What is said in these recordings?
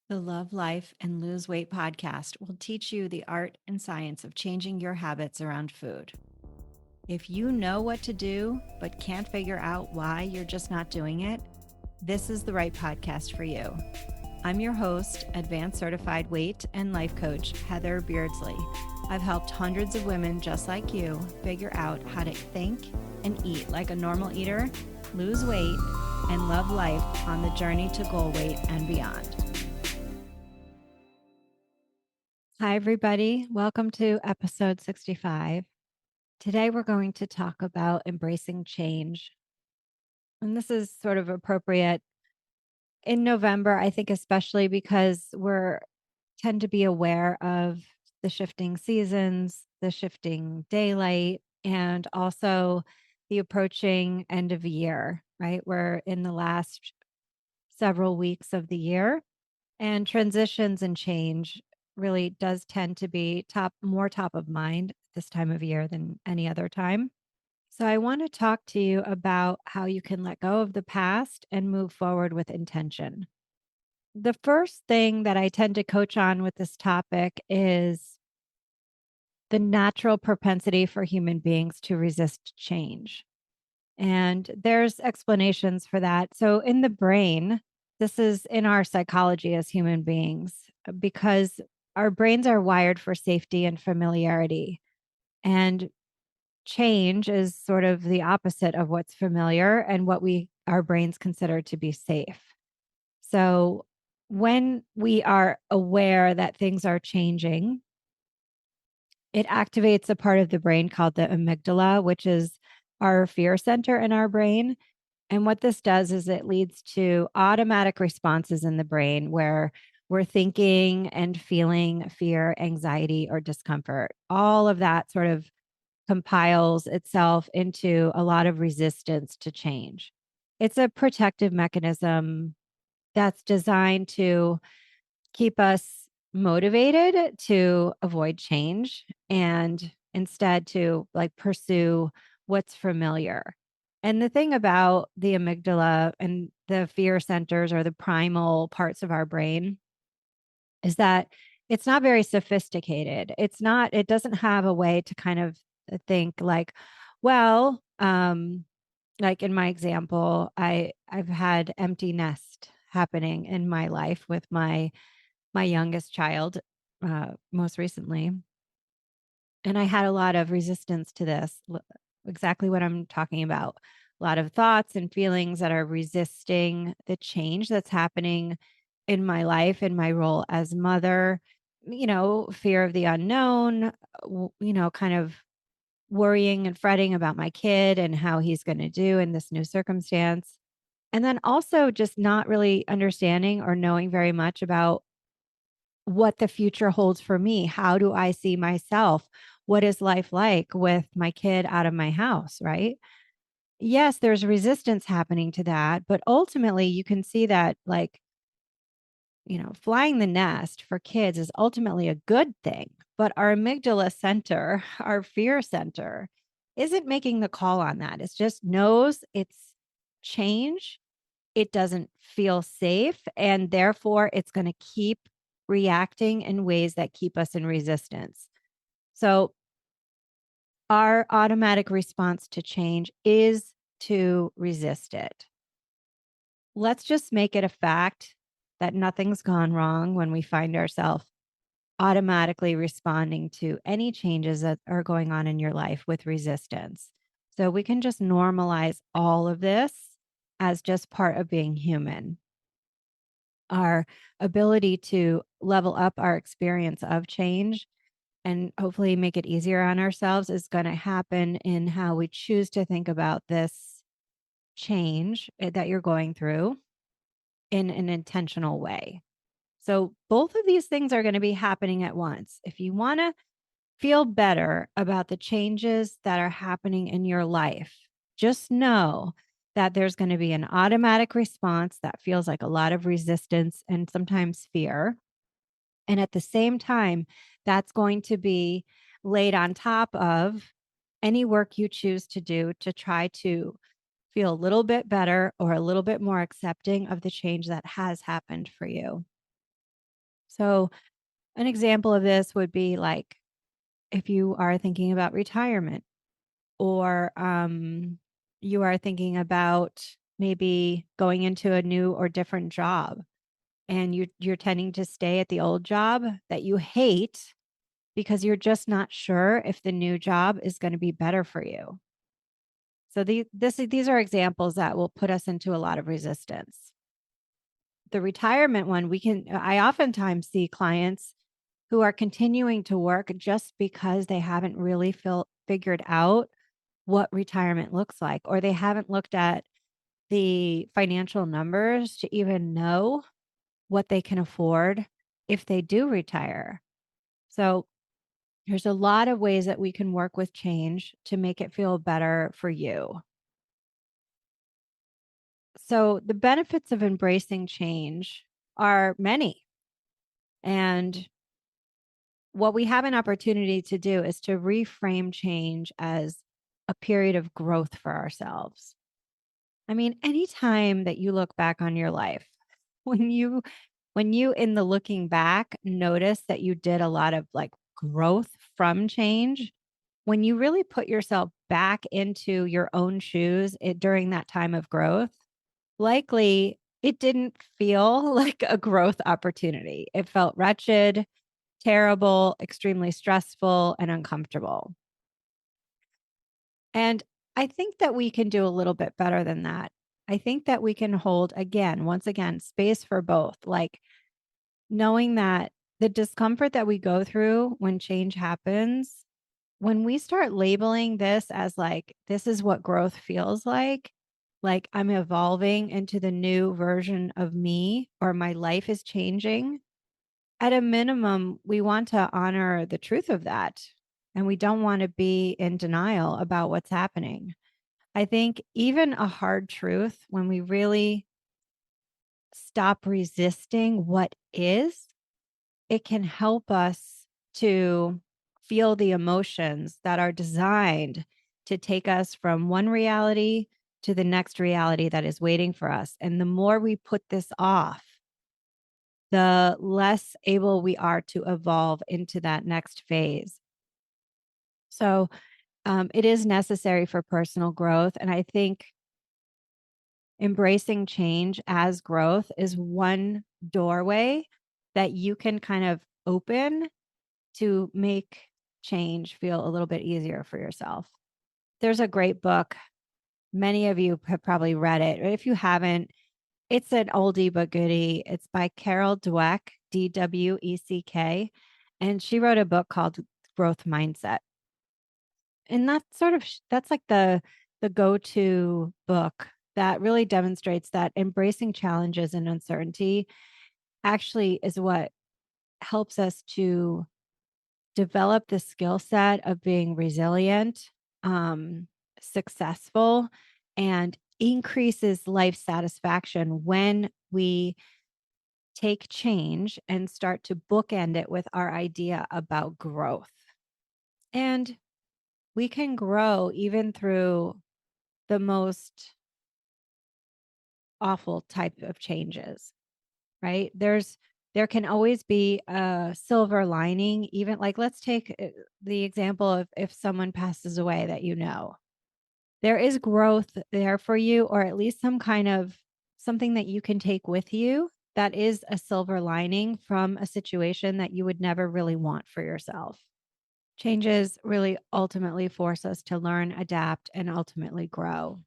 The Love, Life, and Lose Weight podcast will teach you the art and science of changing your habits around food. If you know what to do, but can't figure out why you're just not doing it, this is the right podcast for you. I'm your host, Advanced Certified Weight and Life Coach, Heather Beardsley. I've helped hundreds of women just like you figure out how to think and eat like a normal eater, lose weight, and love life on the journey to goal weight and beyond. Hi, everybody. Welcome to episode 65. Today, we're going to talk about embracing change. And this is sort of appropriate in November, I think, especially because we're tend to be aware of the shifting seasons, the shifting daylight, and also the approaching end of year, right? We're in the last several weeks of the year. And transitions and change really does tend to be more top of mind this time of year than any other time. So I want to talk to you about how you can let go of the past and move forward with intention. The first thing that I tend to coach on with this topic is the natural propensity for human beings to resist change. And there's explanations for that. So in the brain, this is in our psychology as human beings, because our brains are wired for safety and familiarity. And change is sort of the opposite of what's familiar and what our brains consider to be safe. So when we are aware that things are changing, it activates a part of the brain called the amygdala, which is our fear center in our brain. And what this does is it leads to automatic responses in the brain where we're thinking and feeling fear, anxiety, or discomfort. All of that sort of compiles itself into a lot of resistance to change. It's a protective mechanism that's designed to keep us motivated to avoid change and instead to pursue what's familiar. And the thing about the amygdala and the fear centers or the primal parts of our brain is that it's not very sophisticated. It doesn't have a way to kind of think like, well, like in my example, I've had empty nest happening in my life with my youngest child, most recently. And I had a lot of resistance to this, exactly what I'm talking about. A lot of thoughts and feelings that are resisting the change that's happening in my life, in my role as mother, fear of the unknown, kind of worrying and fretting about my kid and how he's going to do in this new circumstance. And then also just not really understanding or knowing very much about what the future holds for me. How do I see myself? What is life like with my kid out of my house, right? Yes, there's resistance happening to that, but ultimately you can see that flying the nest for kids is ultimately a good thing. But our amygdala center, our fear center, isn't making the call on that. It just knows it's change. It doesn't feel safe. And therefore, it's going to keep reacting in ways that keep us in resistance. So, our automatic response to change is to resist it. Let's just make it a fact that nothing's gone wrong when we find ourselves automatically responding to any changes that are going on in your life with resistance. So we can just normalize all of this as just part of being human. Our ability to level up our experience of change and hopefully make it easier on ourselves is going to happen in how we choose to think about this change that you're going through in an intentional way. So, both of these things are going to be happening at once. If you want to feel better about the changes that are happening in your life, just know that there's going to be an automatic response that feels like a lot of resistance and sometimes fear. And at the same time, that's going to be laid on top of any work you choose to do to try to feel a little bit better or a little bit more accepting of the change that has happened for you. So, an example of this would be like if you are thinking about retirement or you are thinking about maybe going into a new or different job and you're tending to stay at the old job that you hate because you're just not sure if the new job is going to be better for you. So these are examples that will put us into a lot of resistance. The retirement one, I oftentimes see clients who are continuing to work just because they haven't really figured out what retirement looks like, or they haven't looked at the financial numbers to even know what they can afford if they do retire. So there's a lot of ways that we can work with change to make it feel better for you. So the benefits of embracing change are many. And what we have an opportunity to do is to reframe change as a period of growth for ourselves. I mean, anytime that you look back on your life, when you in the looking back notice that you did a lot of like growth from change, when you really put yourself back into your own shoes during that time of growth, likely it didn't feel like a growth opportunity. It felt wretched, terrible, extremely stressful, and uncomfortable. And I think that we can do a little bit better than that. I think that we can hold, again, once again, space for both, like knowing that the discomfort that we go through when change happens, when we start labeling this as like, this is what growth feels like I'm evolving into the new version of me, or my life is changing. At a minimum, we want to honor the truth of that. And we don't want to be in denial about what's happening. I think even a hard truth, when we really stop resisting what is, it can help us to feel the emotions that are designed to take us from one reality to the next reality that is waiting for us. And the more we put this off, the less able we are to evolve into that next phase. So it is necessary for personal growth. And I think embracing change as growth is one doorway that you can kind of open to make change feel a little bit easier for yourself. There's a great book. Many of you have probably read it. If you haven't, it's an oldie but goodie. It's by Carol Dweck, Dweck. And she wrote a book called Growth Mindset. And that's like the go-to book that really demonstrates that embracing challenges and uncertainty actually is what helps us to develop the skill set of being resilient, successful, and increases life satisfaction when we take change and start to bookend it with our idea about growth. And we can grow even through the most awful type of changes, right? There can always be a silver lining, even like let's take the example of if someone passes away that you know. There is growth there for you, or at least some kind of something that you can take with you that is a silver lining from a situation that you would never really want for yourself. Changes really ultimately force us to learn, adapt, and ultimately grow.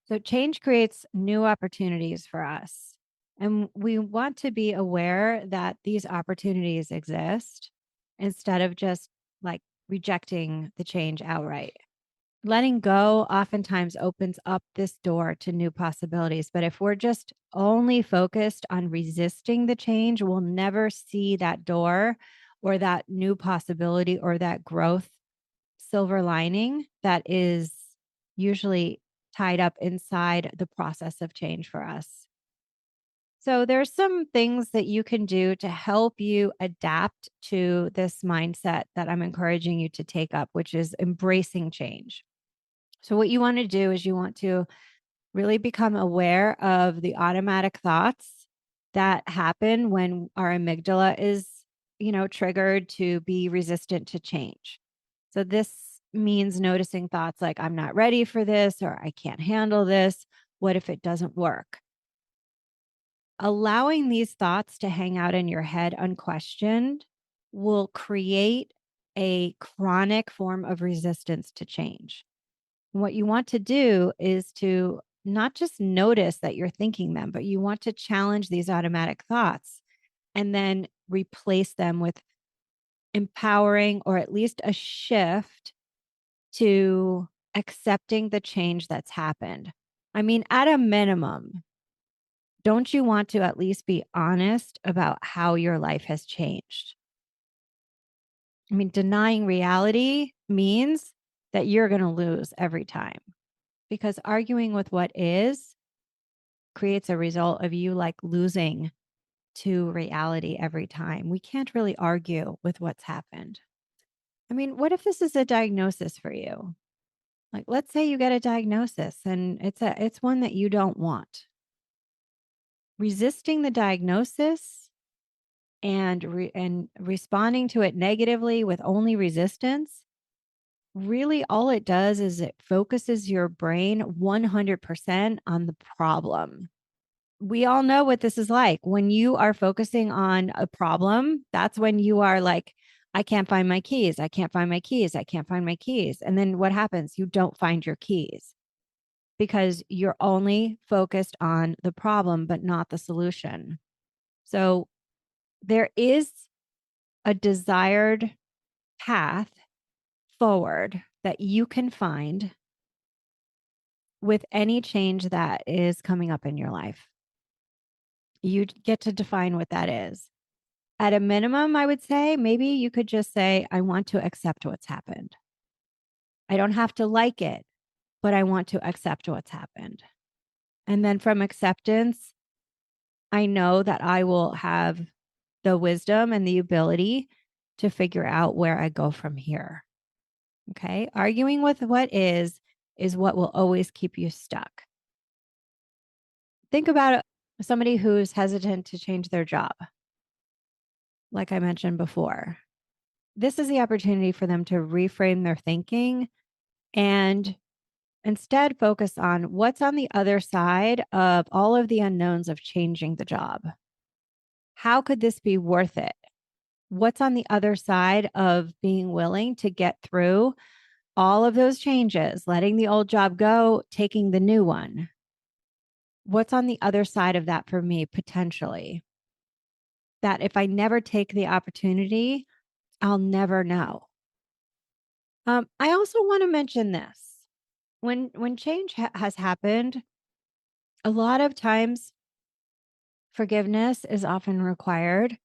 So change creates new opportunities for us. And we want to be aware that these opportunities exist instead of just like rejecting the change outright. Letting go oftentimes opens up this door to new possibilities. But if we're just only focused on resisting the change, we'll never see that door or that new possibility or that growth silver lining that is usually tied up inside the process of change for us. So there's some things that you can do to help you adapt to this mindset that I'm encouraging you to take up, which is embracing change. So what you want to do is you want to really become aware of the automatic thoughts that happen when our amygdala is, triggered to be resistant to change. So this means noticing thoughts like, I'm not ready for this, or I can't handle this. What if it doesn't work? Allowing these thoughts to hang out in your head unquestioned will create a chronic form of resistance to change. What you want to do is to not just notice that you're thinking them, but you want to challenge these automatic thoughts and then replace them with empowering or at least a shift to accepting the change that's happened. I mean, at a minimum, don't you want to at least be honest about how your life has changed? I mean, denying reality means that you're going to lose every time because arguing with what is creates a result of you like losing to reality every time. We can't really argue with what's happened. I mean, what if this is a diagnosis for you? Like, let's say you get a diagnosis and it's one that you don't want. Resisting the diagnosis and responding to it negatively with only resistance, really all it does is it focuses your brain 100% on the problem. We all know what this is like. When you are focusing on a problem, that's when you are like, I can't find my keys. I can't find my keys. I can't find my keys. And then what happens? You don't find your keys because you're only focused on the problem, but not the solution. So there is a desired path forward that you can find with any change that is coming up in your life. You get to define what that is. At a minimum, I would say maybe you could just say, I want to accept what's happened. I don't have to like it, but I want to accept what's happened. And then from acceptance, I know that I will have the wisdom and the ability to figure out where I go from here. Okay. Arguing with what is what will always keep you stuck. Think about somebody who's hesitant to change their job, like I mentioned before. This is the opportunity for them to reframe their thinking and instead focus on what's on the other side of all of the unknowns of changing the job. How could this be worth it? What's on the other side of being willing to get through all of those changes, letting the old job go, taking the new one? What's on the other side of that for me potentially? That if I never take the opportunity, I'll never know. I also want to mention this. When change has happened, a lot of times forgiveness is often required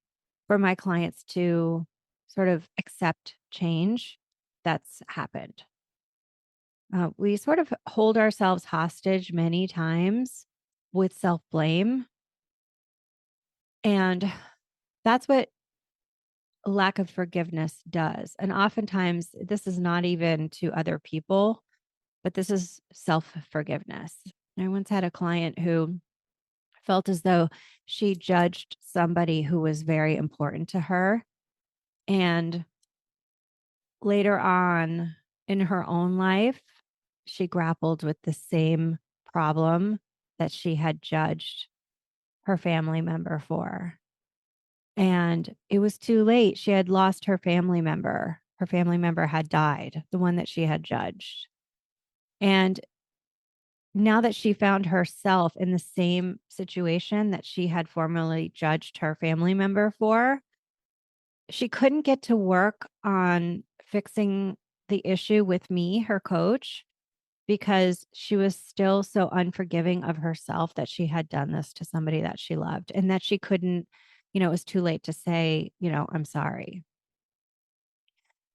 for my clients to sort of accept change that's happened. We sort of hold ourselves hostage many times with self blame. And that's what lack of forgiveness does. And oftentimes, this is not even to other people, but this is self forgiveness. I once had a client who felt as though she judged somebody who was very important to her. And later on in her own life, she grappled with the same problem that she had judged her family member for. And it was too late. She had lost her family member. Her family member had died, the one that she had judged. And now that she found herself in the same situation that she had formerly judged her family member for, she couldn't get to work on fixing the issue with me, her coach, because she was still so unforgiving of herself that she had done this to somebody that she loved and that she couldn't, it was too late to say, I'm sorry.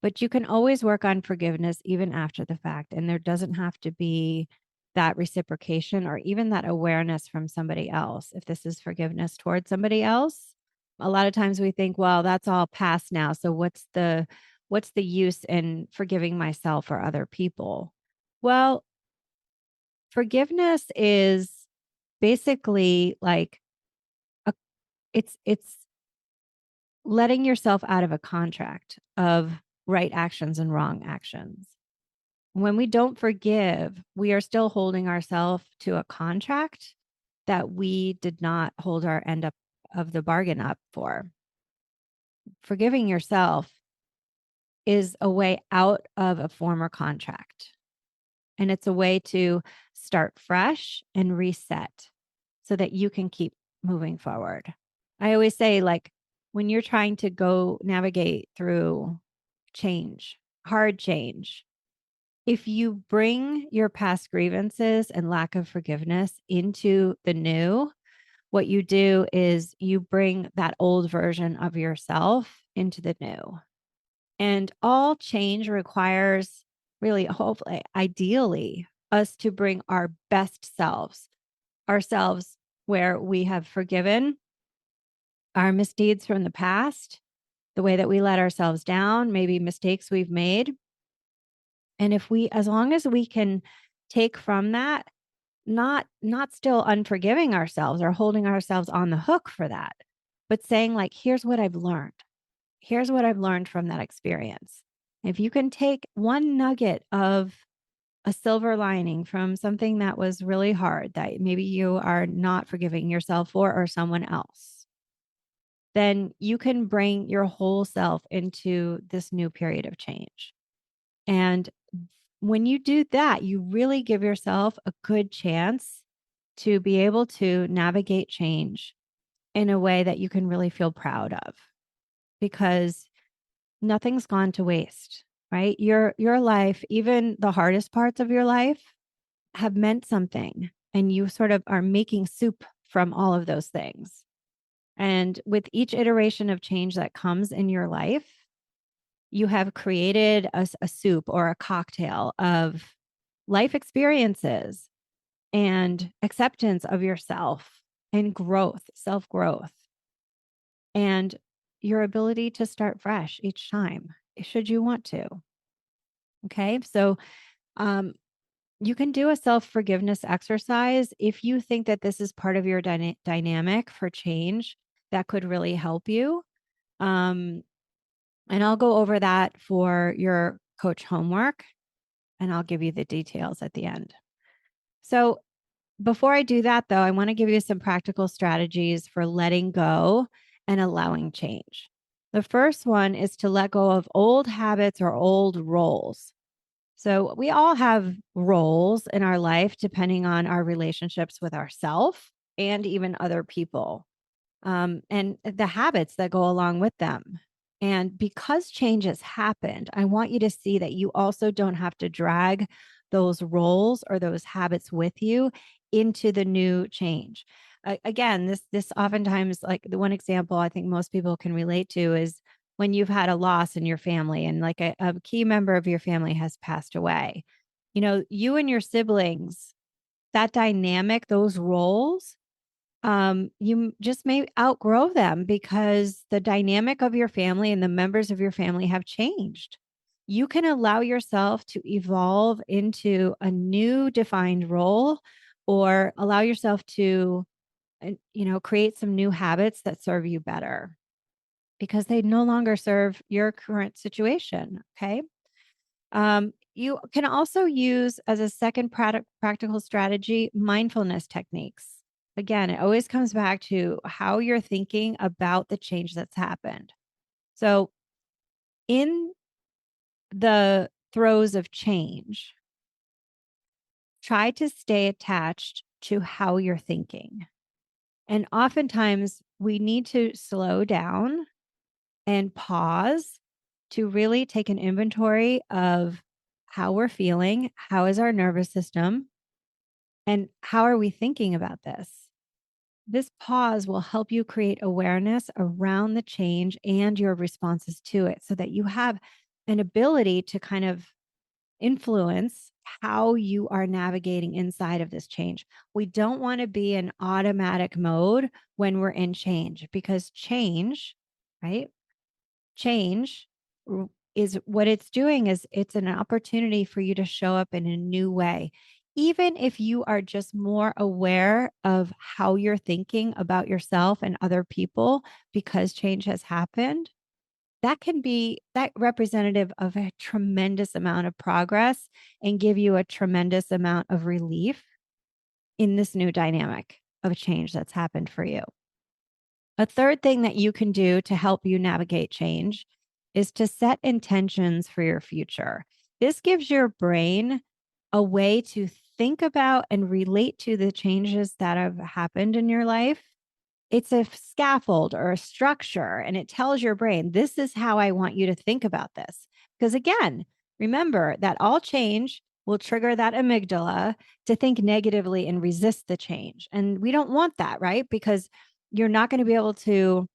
But you can always work on forgiveness even after the fact. And there doesn't have to be that reciprocation or even that awareness from somebody else. If this is forgiveness towards somebody else, a lot of times we think, well, that's all past now. So what's the use in forgiving myself or other people? Well, forgiveness is basically like It's letting yourself out of a contract of right actions and wrong actions. When we don't forgive, we are still holding ourselves to a contract that we did not hold our end up of the bargain up for. Forgiving yourself is a way out of a former contract. And it's a way to start fresh and reset so that you can keep moving forward. I always say, like, when you're trying to go navigate through change, hard change, if you bring your past grievances and lack of forgiveness into the new, what you do is you bring that old version of yourself into the new. And all change requires, really, hopefully, ideally, us to bring our best selves, ourselves where we have forgiven our misdeeds from the past, the way that we let ourselves down, maybe mistakes we've made. And if we, as long as we can take from that, not still unforgiving ourselves or holding ourselves on the hook for that, but saying, like, here's what I've learned. Here's what I've learned from that experience. If you can take one nugget of a silver lining from something that was really hard that maybe you are not forgiving yourself for or someone else, then you can bring your whole self into this new period of change. And when you do that, you really give yourself a good chance to be able to navigate change in a way that you can really feel proud of, because nothing's gone to waste, right? Your life, even the hardest parts of your life, have meant something, and you sort of are making soup from all of those things. And with each iteration of change that comes in your life, you have created a soup or a cocktail of life experiences and acceptance of yourself and growth, self growth, and your ability to start fresh each time, should you want to. Okay. So, um, you can do a self forgiveness exercise if you think that this is part of your dynamic for change that could really help you. Um, and I'll go over that for your coach homework, and I'll give you the details at the end. So, before I do that, though, I want to give you some practical strategies for letting go and allowing change. The first one is to let go of old habits or old roles. So we all have roles in our life depending on our relationships with ourselves and even other people, and the habits that go along with them. And because change has happened, I want you to see that you also don't have to drag those roles or those habits with you into the new change. Again, this oftentimes, like, the one example I think most people can relate to is when you've had a loss in your family and, like, a key member of your family has passed away. You and your siblings, that dynamic, those roles, you just may outgrow them because the dynamic of your family and the members of your family have changed. You can allow yourself to evolve into a new defined role, or allow yourself to, create some new habits that serve you better because they no longer serve your current situation. Okay. You can also use, as a second practical strategy, mindfulness techniques. Again, it always comes back to how you're thinking about the change that's happened. So, in the throes of change, try to stay attached to how you're thinking. And oftentimes, we need to slow down and pause to really take an inventory of how we're feeling, how is our nervous system, and how are we thinking about this? This pause will help you create awareness around the change and your responses to it so that you have an ability to kind of influence how you are navigating inside of this change. We don't want to be in automatic mode when we're in change, because change, right? Change is what it's doing, is it's an opportunity for you to show up in a new way. even if you are just more aware of how you're thinking about yourself and other people because change has happened, that can be that representative of a tremendous amount of progress and give you a tremendous amount of relief in this new dynamic of change that's happened for you. A third thing that you can do to help you navigate change is to set intentions for your future. This gives your brain a way to think about and relate to the changes that have happened in your life. It's a scaffold or a structure, and it tells your brain, this is how I want you to think about this. Because again, remember that all change will trigger that amygdala to think negatively and resist the change. And we don't want that, right? Because you're not going to be able to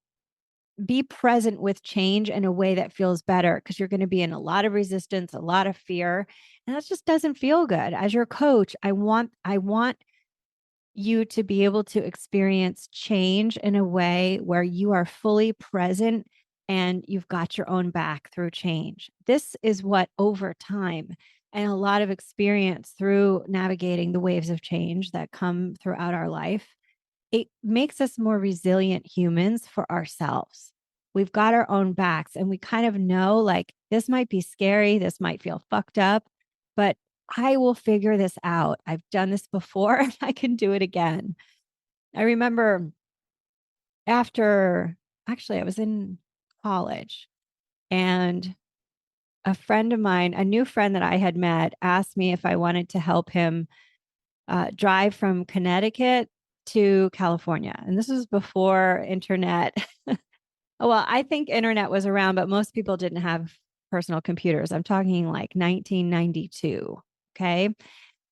be present with change in a way that feels better because you're going to be in a lot of resistance, a lot of fear, and that just doesn't feel good. As your coach, I want you to be able to experience change in a way where you are fully present and you've got your own back through change. This is what over time and a lot of experience through navigating the waves of change that come throughout our life, it makes us more resilient humans for ourselves. We've got our own backs and we kind of know like this might be scary, this might feel fucked up, but I will figure this out. I've done this before and I can do it again. I remember after actually I was in college and a friend of mine, a new friend that I had met, asked me if I wanted to help him drive from Connecticut to California. And this was before internet. Well, I think internet was around, but most people didn't have personal computers. I'm talking like 1992. Okay.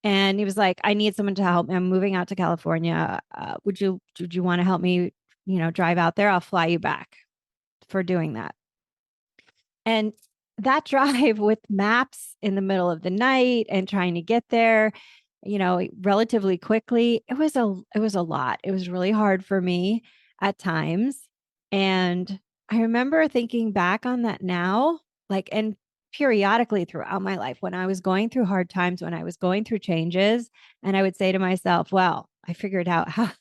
And he was like, I need someone to help me. I'm moving out to California. Would you want to help me, drive out there? I'll fly you back for doing that. And that drive with maps in the middle of the night and trying to get there, relatively quickly, it was a lot. It was really hard for me at times. And I remember thinking back on that now, like, and periodically throughout my life when I was going through hard times, when I was going through changes, and I would say to myself, well, I figured out how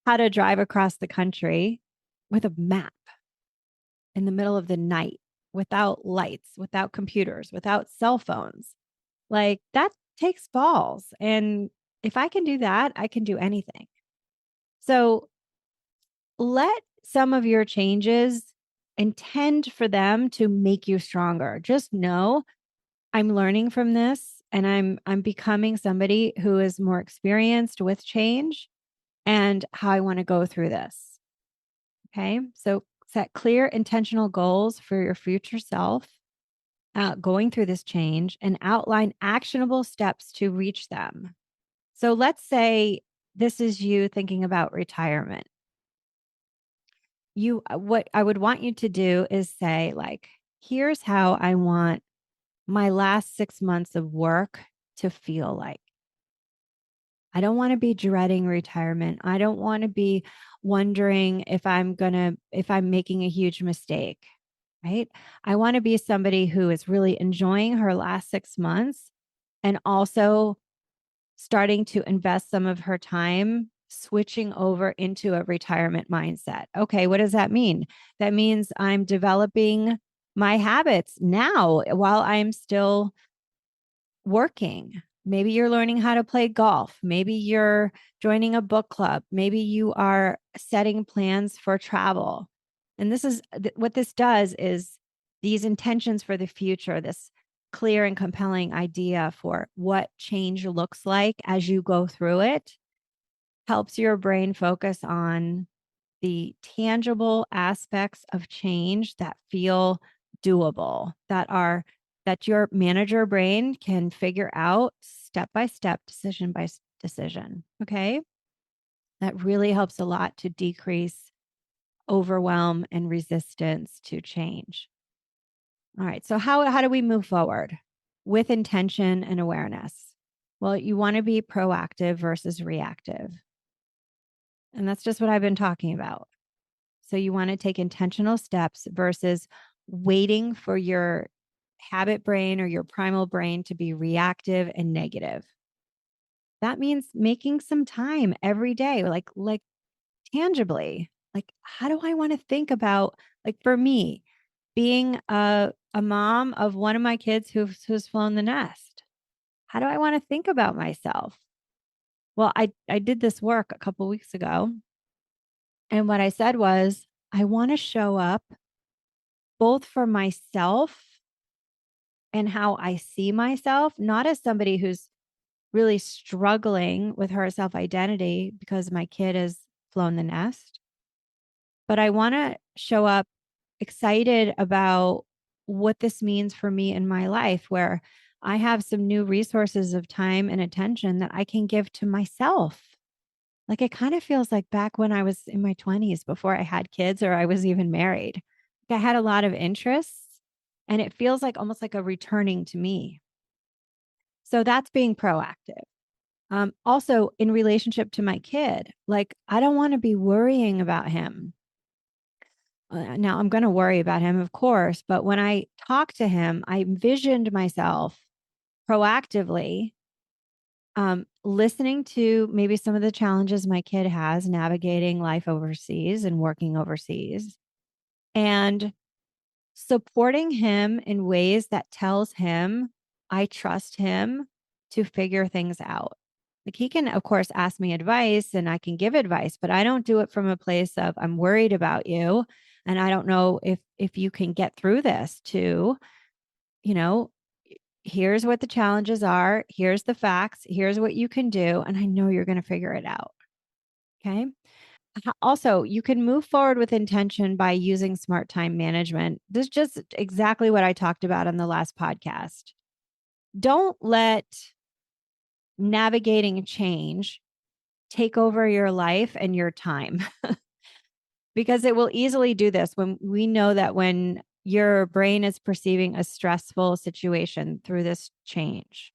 how to drive across the country with a map in the middle of the night without lights, without computers, without cell phones. Like that takes balls. And if I can do that, I can do anything. So let some of your changes intend for them to make you stronger. Just know I'm learning from this and I'm becoming somebody who is more experienced with change and how I want to go through this. Okay? So set clear intentional goals for your future self going through this change and outline actionable steps to reach them. So let's say this is you thinking about retirement. What I would want you to do is say like, here's how I want my last 6 months of work to feel like. I don't want to be dreading retirement. I don't want to be wondering if I'm making a huge mistake, right? I want to be somebody who is really enjoying her last 6 months and also starting to invest some of her time switching over into a retirement mindset. Okay, what does that mean? That means I'm developing my habits now while I'm still working. Maybe you're learning how to play golf. Maybe you're joining a book club. Maybe you are setting plans for travel. And this is what this does is these intentions for the future, this clear and compelling idea for what change looks like as you go through it helps your brain focus on the tangible aspects of change that feel doable, that your manager brain can figure out step by step, decision by decision. Okay. That really helps a lot to decrease overwhelm and resistance to change. All right. So, how do we move forward with intention and awareness? Well, you want to be proactive versus reactive. And that's just what I've been talking about. So you want to take intentional steps versus waiting for your habit brain or your primal brain to be reactive and negative. that means making some time every day, like tangibly. Like, how do I want to think about, like, for me, being a mom of one of my kids who's flown the nest? How do I want to think about myself? Well, I did this work a couple weeks ago, and what I said was, I want to show up both for myself and how I see myself, not as somebody who's really struggling with her self identity because my kid has flown the nest, but I want to show up excited about what this means for me in my life, where I have some new resources of time and attention that I can give to myself. Like, it kind of feels like back when I was in my 20s before I had kids or I was even married. Like, I had a lot of interests and it feels like almost like a returning to me. So that's being proactive. Also, in relationship to my kid, like, I don't want to be worrying about him. Now, I'm going to worry about him, of course, but when I talk to him, I envisioned myself proactively listening to maybe some of the challenges my kid has navigating life overseas and working overseas, and supporting him in ways that tells him I trust him to figure things out. Like, he can, of course, ask me advice and I can give advice, but I don't do it from a place of I'm worried about you and I don't know if you can get through this to, you know, here's what the challenges are, here's the facts, here's what you can do, and I know you're going to figure it out. Okay? Also, you can move forward with intention by using smart time management. This is just exactly what I talked about in the last podcast. Don't let navigating change take over your life and your time because it will easily do this when we know that when your brain is perceiving a stressful situation through this change.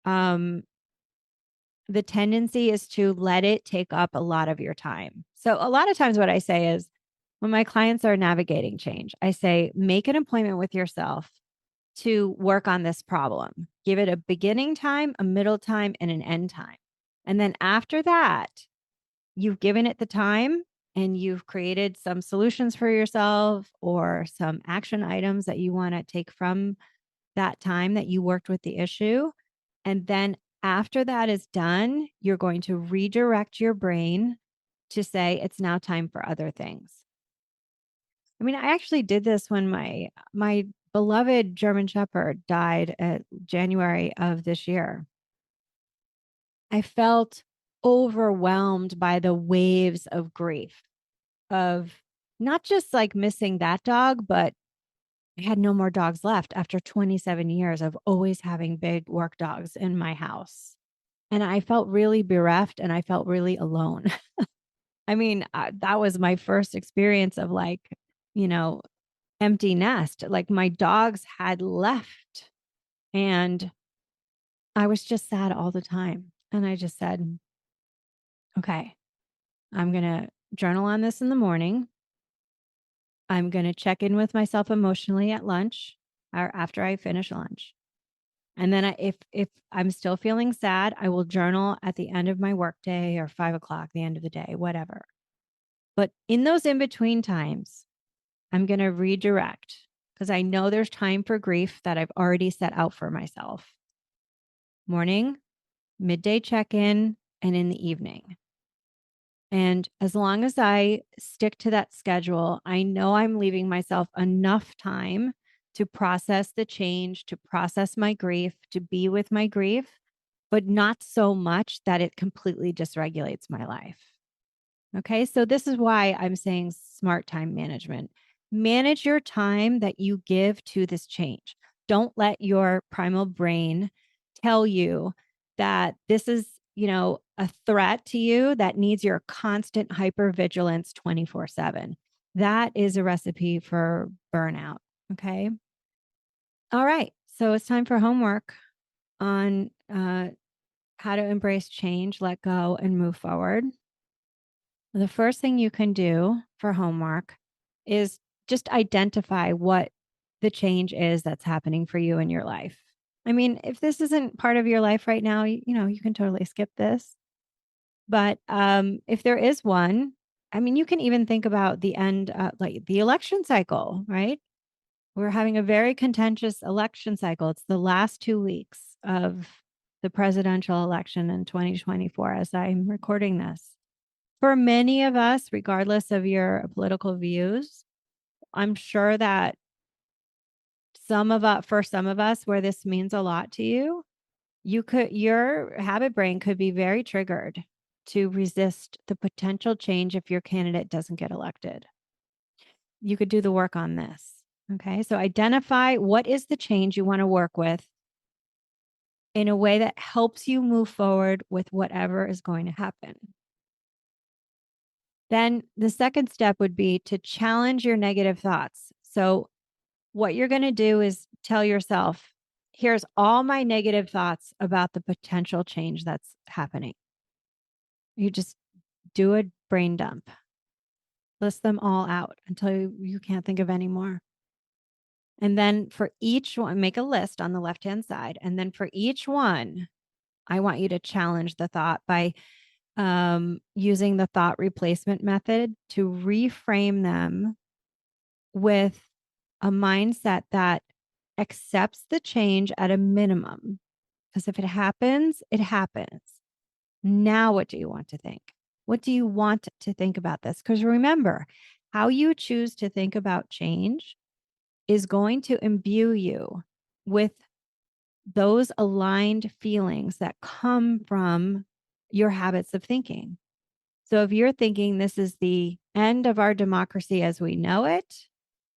Um, the tendency is to let it take up a lot of your time. So, a lot of times, what I say is when my clients are navigating change, I say, make an appointment with yourself to work on this problem. Give it a beginning time, a middle time, and an end time. And then after that, you've given it the time and you've created some solutions for yourself or some action items that you want to take from that time that you worked with the issue. And then after that is done, you're going to redirect your brain to say it's now time for other things. I mean, I actually did this when my beloved German Shepherd died at January of this year. I felt overwhelmed by the waves of grief of not just like missing that dog, but I had no more dogs left after 27 years of always having big work dogs in my house. And I felt really bereft and I felt really alone. I mean, that was my first experience of like, you know, empty nest. Like, my dogs had left and I was just sad all the time. And I just said, okay, I'm going to journal on this in the morning. I'm going to check in with myself emotionally at lunch or after I finish lunch. And then if I'm still feeling sad, I will journal at the end of my workday or 5 o'clock, the end of the day, whatever. But in those in between times, I'm going to redirect because I know there's time for grief that I've already set out for myself. Morning, midday check in, and in the evening. And as long as I stick to that schedule, I know I'm leaving myself enough time to process the change, to process my grief, to be with my grief, but not so much that it completely dysregulates my life. Okay. So this is why I'm saying smart time management. Manage your time that you give to this change. Don't let your primal brain tell you that this is, a threat to you that needs your constant hypervigilance 24/7. That is a recipe for burnout. Okay. All right. So it's time for homework on how to embrace change, let go, and move forward. The first thing you can do for homework is just identify what the change is that's happening for you in your life. I mean, if this isn't part of your life right now, you can totally skip this. But if there is one, I mean, you can even think about the end, like the election cycle, right? We're having a very contentious election cycle. It's the last 2 weeks of the presidential election in 2024 as I'm recording this. For many of us, regardless of your political views, I'm sure that for some of us, where this means a lot to you, your habit brain could be very triggered to resist the potential change if your candidate doesn't get elected. You could do the work on this. Okay. So identify what is the change you want to work with in a way that helps you move forward with whatever is going to happen. Then the second step would be to challenge your negative thoughts. So, what you're going to do is tell yourself, here's all my negative thoughts about the potential change that's happening. You just do a brain dump, list them all out until you can't think of any more. And then for each one, make a list on the left-hand side. And then for each one, I want you to challenge the thought by using the thought replacement method to reframe them with a mindset that accepts the change at a minimum. Because if it happens, it happens. Now, what do you want to think? What do you want to think about this? Because remember, how you choose to think about change is going to imbue you with those aligned feelings that come from your habits of thinking. So if you're thinking this is the end of our democracy as we know it,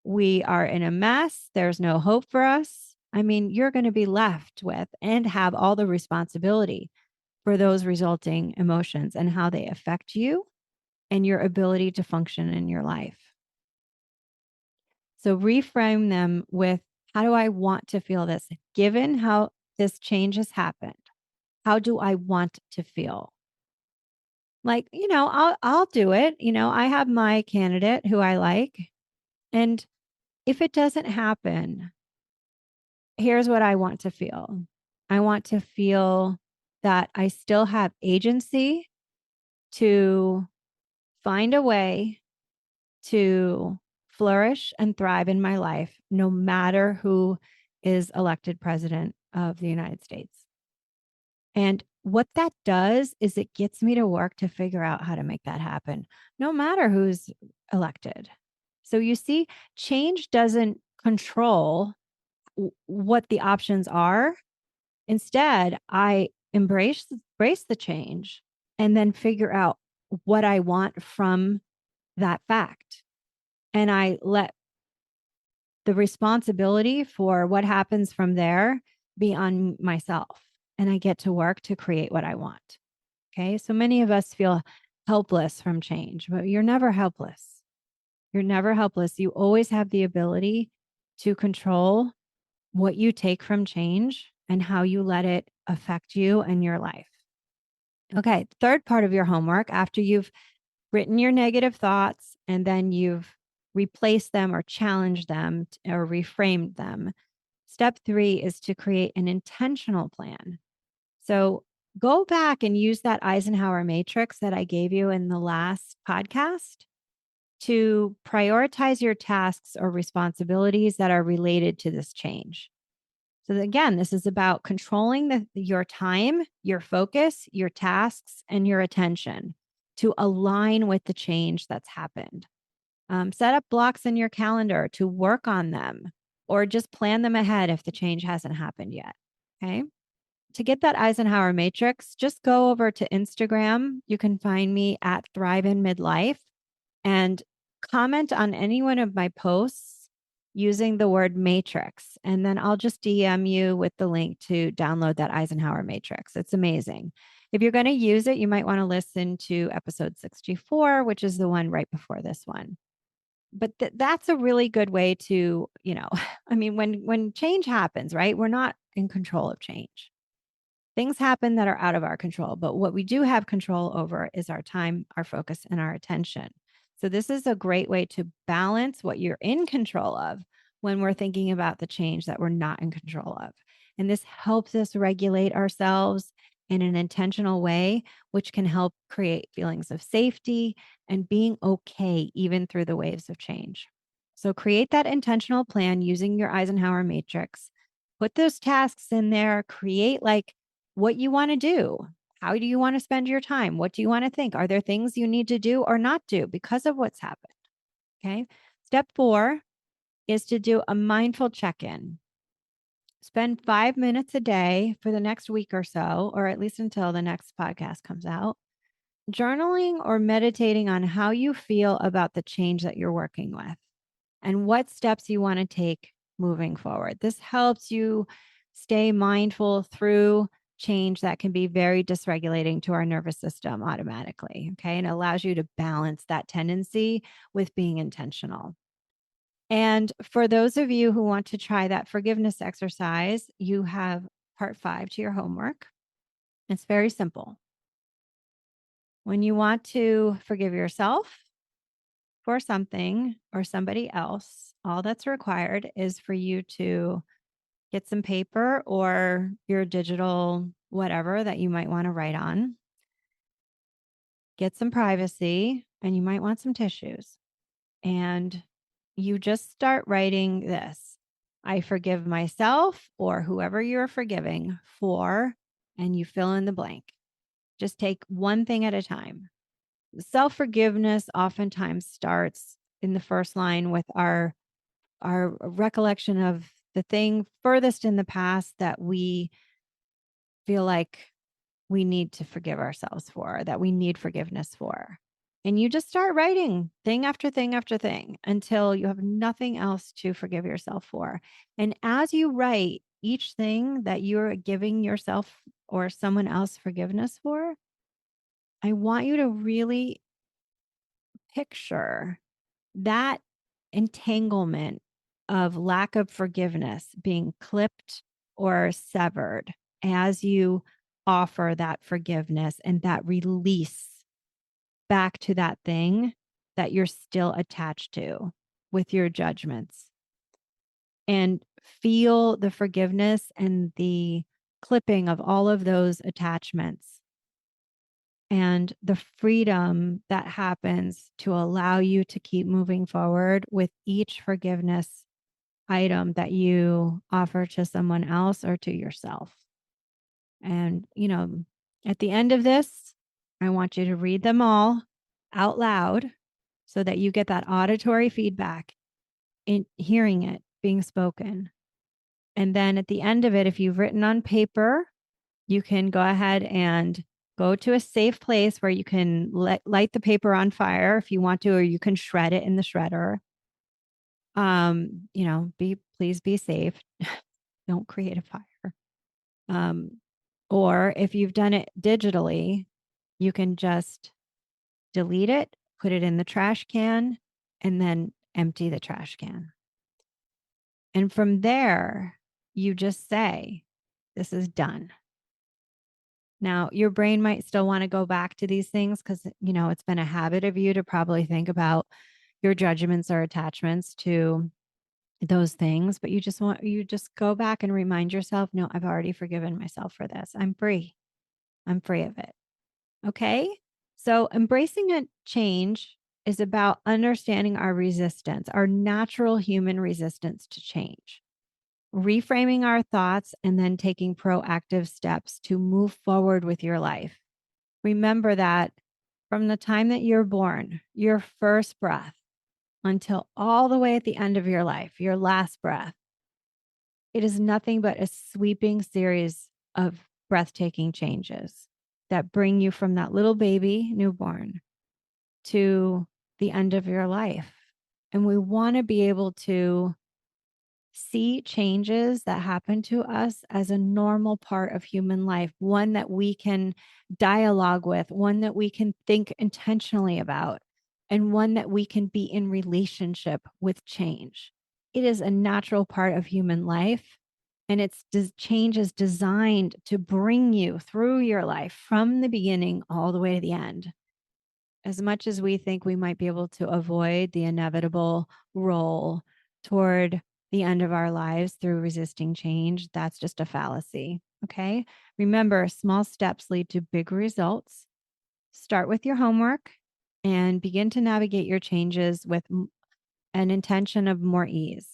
we are in a mess, there's no hope for us. I mean, you're going to be left with and have all the responsibility for those resulting emotions and how they affect you and your ability to function in your life. So reframe them with, how do I want to feel this? Given how this change has happened, how do I want to feel? Like, I'll do it. I have my candidate who I like. And if it doesn't happen, here's what I want to feel. I want to feel that I still have agency to find a way to flourish and thrive in my life, no matter who is elected president of the United States. And what that does is it gets me to work to figure out how to make that happen, no matter who's elected. So you see, change doesn't control what the options are. Instead, I embrace the change and then figure out what I want from that fact. And I let the responsibility for what happens from there be on myself. And I get to work to create what I want. Okay. So many of us feel helpless from change, but you're never helpless. You're never helpless. You always have the ability to control what you take from change and how you let it affect you and your life. Okay. Third part of your homework, after you've written your negative thoughts and then you've replaced them or challenged them or reframed them. Step 3 is to create an intentional plan. So go back and use that Eisenhower matrix that I gave you in the last podcast to prioritize your tasks or responsibilities that are related to this change. So again, this is about controlling your time, your focus, your tasks, and your attention to align with the change that's happened. Set up blocks in your calendar to work on them or just plan them ahead if the change hasn't happened yet. Okay. To get that Eisenhower matrix, just go over to Instagram. You can find me at Thrive in Midlife and comment on any one of my posts using the word matrix. And then I'll just DM you with the link to download that Eisenhower matrix. It's amazing. If you're going to use it, you might want to listen to episode 64, which is the one right before this one. But that's a really good way to, I mean, when change happens, right? We're not in control of change. Things happen that are out of our control, but what we do have control over is our time, our focus, and our attention. So this is a great way to balance what you're in control of when we're thinking about the change that we're not in control of. And this helps us regulate ourselves in an intentional way, which can help create feelings of safety and being okay, even through the waves of change. So create that intentional plan using your Eisenhower matrix. Put those tasks in there, create like what you want to do. How do you want to spend your time? What do you want to think? Are there things you need to do or not do because of what's happened? Okay. Step 4 is to do a mindful check in. Spend 5 minutes a day for the next week or so, or at least until the next podcast comes out, journaling or meditating on how you feel about the change that you're working with and what steps you want to take moving forward. This helps you stay mindful through change that can be very dysregulating to our nervous system automatically. Okay. And allows you to balance that tendency with being intentional. And for those of you who want to try that forgiveness exercise, you have part 5 to your homework. It's very simple. When you want to forgive yourself for something or somebody else, all that's required is for you to get some paper or your digital whatever that you might want to write on, get some privacy, and you might want some tissues. And you just start writing this: I forgive myself or whoever you're forgiving for, and you fill in the blank. Just take one thing at a time. Self forgiveness oftentimes starts in the first line with our recollection of the thing furthest in the past that we feel like we need to forgive ourselves for, that we need forgiveness for. And you just start writing thing after thing after thing until you have nothing else to forgive yourself for. And as you write each thing that you're giving yourself or someone else forgiveness for, I want you to really picture that entanglement of lack of forgiveness being clipped or severed as you offer that forgiveness and that release back to that thing that you're still attached to with your judgments, and feel the forgiveness and the clipping of all of those attachments and the freedom that happens to allow you to keep moving forward with each forgiveness item that you offer to someone else or to yourself. And, at the end of this, I want you to read them all out loud so that you get that auditory feedback in hearing it being spoken. And then at the end of it, if you've written on paper, you can go ahead and go to a safe place where you can light the paper on fire if you want to, or you can shred it in the shredder. Please be safe. Don't create a fire. Or if you've done it digitally, you can just delete it, put it in the trash can, and then empty the trash can. And from there, you just say, this is done. Now, your brain might still want to go back to these things because, it's been a habit of you to probably think about your judgments or attachments to those things, but you just go back and remind yourself, no, I've already forgiven myself for this. I'm free. I'm free of it. Okay. So embracing a change is about understanding our resistance, our natural human resistance to change, reframing our thoughts, and then taking proactive steps to move forward with your life. Remember that from the time that you're born, your first breath, until all the way at the end of your life, your last breath, it is nothing but a sweeping series of breathtaking changes that bring you from that little baby newborn to the end of your life. And we want to be able to see changes that happen to us as a normal part of human life, one that we can dialogue with, one that we can think intentionally about, and one that we can be in relationship with change. It is a natural part of human life. And change is designed to bring you through your life from the beginning all the way to the end. As much as we think we might be able to avoid the inevitable roll toward the end of our lives through resisting change. That's just a fallacy. Okay. Remember, small steps lead to big results. Start with your homework and begin to navigate your changes with an intention of more ease.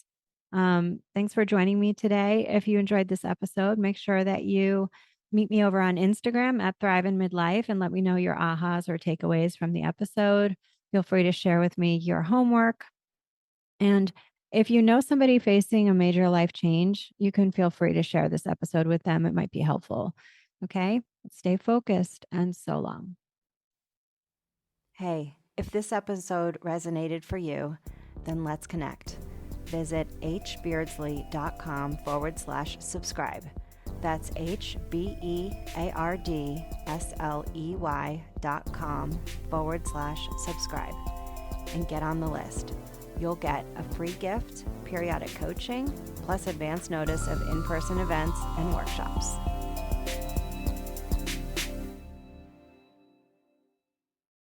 Thanks for joining me today. If you enjoyed this episode, make sure that you meet me over on Instagram at Thrive in Midlife and let me know your ahas or takeaways from the episode. Feel free to share with me your homework. And if you know somebody facing a major life change, you can feel free to share this episode with them. It might be helpful. Okay. Stay focused and so long. Hey, if this episode resonated for you, then let's connect. Visit hbeardsley.com/subscribe. That's HBEARDSLEY.com/subscribe and get on the list. You'll get a free gift, periodic coaching, plus advance notice of in-person events and workshops.